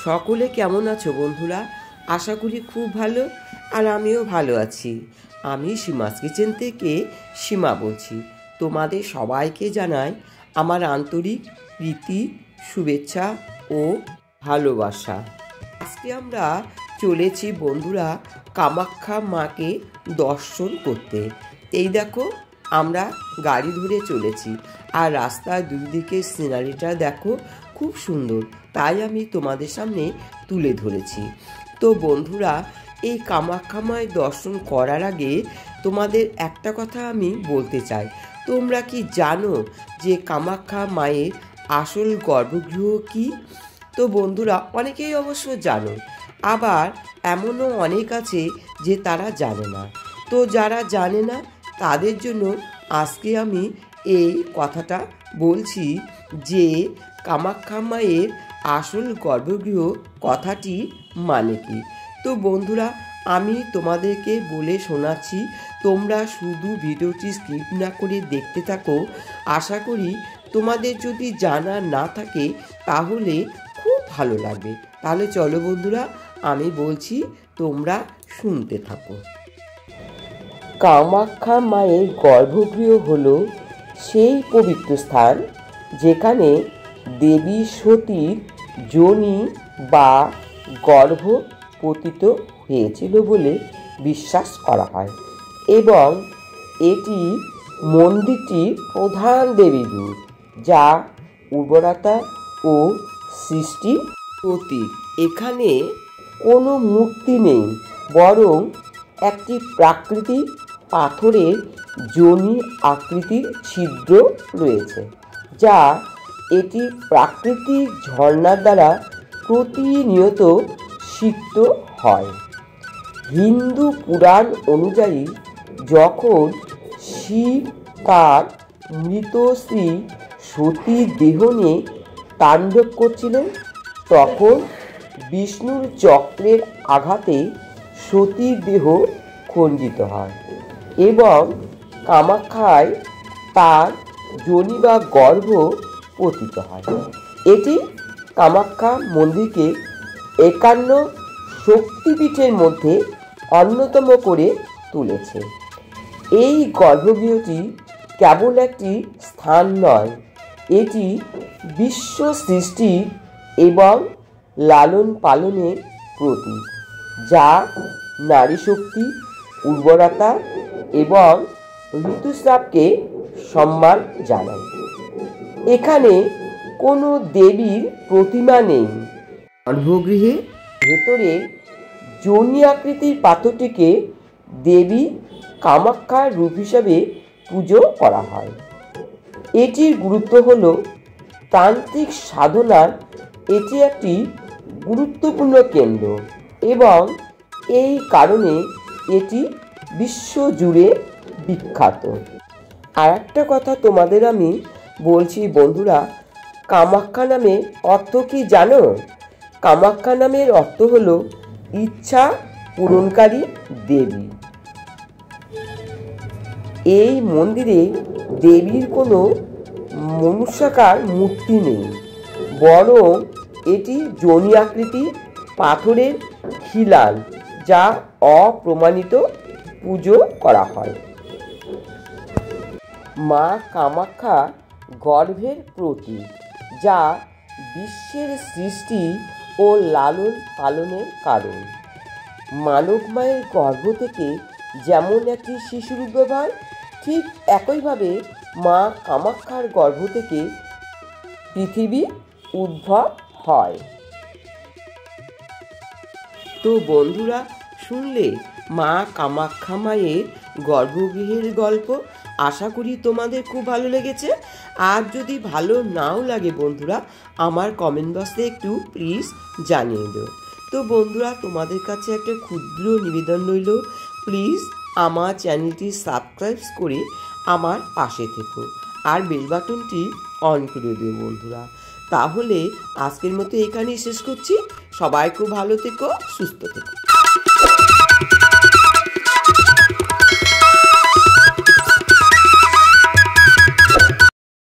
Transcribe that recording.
সকলে কেমন আছো বন্ধুরা? আশা করি খুব ভালো, আর আমিও ভালো আছি। আমি সীমাস কিচেন থেকে সীমা বলছি। তোমাদের সবাইকে জানাই আমার আন্তরিক প্রীতি, শুভেচ্ছা ও ভালোবাসা। আজকে আমরা চলেছি বন্ধুরা কামাখ্যা মাকে দর্শন করতে। এই দেখো, আমরা গাড়ি ধরে চলেছি, আর রাস্তার দুই দিকের সিনারিটা দেখো, খুব সুন্দর। তাই আমি তোমাদের সামনে তুলে ধরেছি। তো বন্ধুরা, এই কামাখ্যা মায়ের দর্শন করার আগে তোমাদের একটা কথা আমি বলতে চাই। তোমরা কি জানো যে কামাখ্যা মায়ের আসল গর্ভগৃহ কি? তো বন্ধুরা, অনেকেই অবশ্য জানো, আবার এমনও অনেক আছে যে তারা জানে না। তো যারা জানে না তাদের জন্য আজকে আমি এই কথাটা বলছি যে কামাখ্যা মায়ের আসল গর্ভগৃহ কথাটি মানে কি। তো বন্ধুরা, আমি তোমাদেরকে বলে শোনাচ্ছি, তোমরা শুধু ভিডিওটি স্কিপ না করে দেখতে থাকো। আশা করি তোমাদের যদি জানা না থাকে তাহলে খুব ভালো লাগবে। তাহলে চলো বন্ধুরা, আমি বলছি, তোমরা শুনতে থাকো। কামাখ্যা মায়ের গর্ভগৃহ হলো সেই পবিত্র স্থান যেখানে দেবী সতীর যোনি বা গর্ভ পতিত হয়েছিল বলে বিশ্বাস করা হয়, এবং এটি মন্দিরটির প্রধান দেবীরূপ, যা উর্বরতা ও সৃষ্টির প্রতীক। এখানে কোনো মূর্তি নেই, বরং একটি প্রাকৃতিক পাথরের যোনি আকৃতির ছিদ্র রয়েছে, যা এটি প্রাকৃতিক ঝর্ণার দ্বারা প্রতিনিয়ত সিক্ত হয়। হিন্দু পুরাণ অনুযায়ী যখন শিব তার মৃত স্ত্রী সতীর দেহ নিয়ে তাণ্ডব করছিলেন, তখন বিষ্ণুর চক্রের আঘাতে সতীর দেহ খণ্ডিত হয় এবং কামাখ্যায় তার যোনি বা গর্ভ পতিত হয়। এটি কামাখ্যা মন্দিরকে 51 শক্তিপীঠের মধ্যে অন্যতম করে তুলেছে। এই গর্ভগৃহটি কেবল একটি স্থান নয়, এটি বিশ্ব সৃষ্টি এবং লালন পালনের প্রতীক, যা নারী শক্তি, উর্বরতা এবং ঋতুস্রাবকে সম্মান জানায়। এখানে কোনো দেবীর প্রতিমা নেই। গর্ভগৃহের ভেতরে যোনি আকৃতির পাথরটিকে দেবী কামাখ্যার রূপ হিসাবে পুজো করা হয়। এটির গুরুত্ব হল তান্ত্রিক সাধনার এটি একটি গুরুত্বপূর্ণ কেন্দ্র, এবং এই কারণে এটি বিশ্বজুড়ে বিখ্যাত। আর একটা কথা তোমাদের আমি বলছি বন্ধুরা, কামাখ্যা নামের অর্থ কি জানো? কামাখ্যা নামের অর্থ হল ইচ্ছা পূরণকারী দেবী। এই মন্দিরে দেবীর কোনো মনুষ্যাকার মূর্তি নেই, বরং এটি যোনি আকৃতি পাথরের খিলান, যা অপ্রমাণিত পুজো করা হয়। মা কামাখ্যা গর্ভের প্রতীক, যা বিশ্বের সৃষ্টি ও লালন পালনের কারণ। মানব মায়ের গর্ভ থেকে যেমন একটি শিশুর উদ্ভব হয়, ঠিক একইভাবে মা কামাখ্যার গর্ভ থেকে পৃথিবী উদ্ভব হয়। তো বন্ধুরা, শুনলে মা কামাখ্যা মায়ের গর্ভগৃহের গল্প। আশা করি তোমাদের খুব ভালো লেগেছে। আর যদি ভালো নাও লাগে বন্ধুরা, আমার কমেন্ট বক্সে একটু প্লিজ জানিয়ে দিও। তো বন্ধুরা, তোমাদের কাছে একটা ক্ষুদ্র নিবেদন রইল, প্লিজ আমার চ্যানেলটি সাবস্ক্রাইব করে আমার পাশে থেকো, আর বেল বাটনটি অন করে দিও বন্ধুরা। তাহলে আজকের মতো এখানেই শেষ করছি। সবাই খুব ভালো থেকো, সুস্থ থেকো।